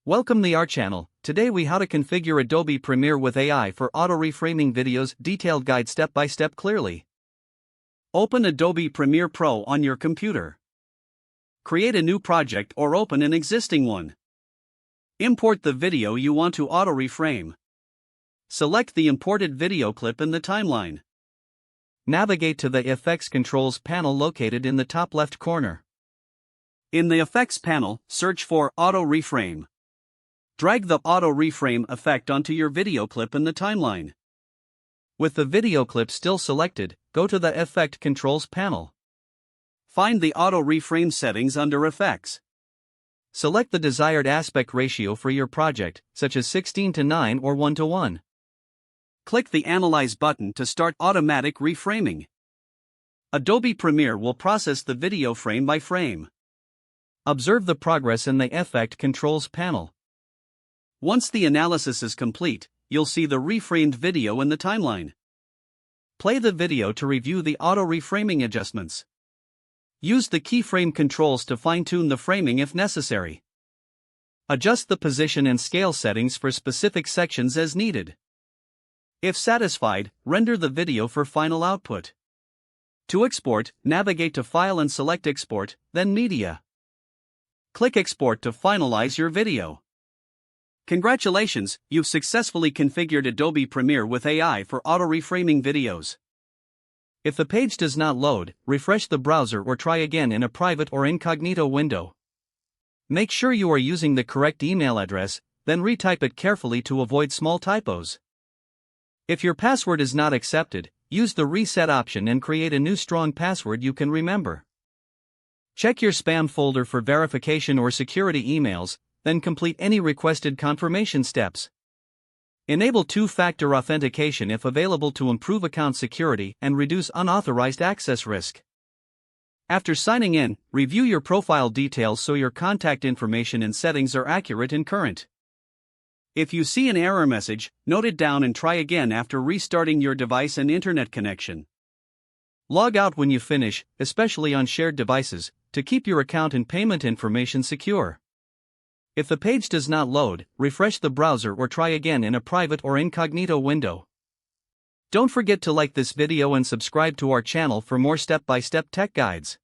Welcome to our channel. Today we how to configure Adobe Premiere with AI for auto-reframing videos, detailed guide step by step clearly. Open Adobe Premiere Pro on your computer. Create a new project or open an existing one. Import the video you want to auto-reframe. Select the imported video clip in the timeline. Navigate to the Effects Controls panel located in the top left corner. In the Effects panel, search for Auto-Reframe. Drag the auto-reframe effect onto your video clip in the timeline. With the video clip still selected, go to the Effect Controls panel. Find the auto-reframe settings under Effects. Select the desired aspect ratio for your project, such as 16:9 or 1:1. Click the Analyze button to start automatic reframing. Adobe Premiere will process the video frame by frame. Observe the progress in the Effect Controls panel. Once the analysis is complete, you'll see the reframed video in the timeline. Play the video to review the auto-reframing adjustments. Use the keyframe controls to fine-tune the framing if necessary. Adjust the position and scale settings for specific sections as needed. If satisfied, render the video for final output. To export, navigate to File and select Export, then Media. Click Export to finalize your video. Congratulations, you've successfully configured Adobe Premiere with AI for auto-reframing videos. If the page does not load, refresh the browser or try again in a private or incognito window. Make sure you are using the correct email address, then retype it carefully to avoid small typos. If your password is not accepted, use the reset option and create a new strong password you can remember. Check your spam folder for verification or security emails, then complete any requested confirmation steps. Enable two-factor authentication if available to improve account security and reduce unauthorized access risk. After signing in, review your profile details so your contact information and settings are accurate and current. If you see an error message, note it down and try again after restarting your device and internet connection. Log out when you finish, especially on shared devices, to keep your account and payment information secure. If the page does not load, refresh the browser or try again in a private or incognito window. Don't forget to like this video and subscribe to our channel for more step-by-step tech guides.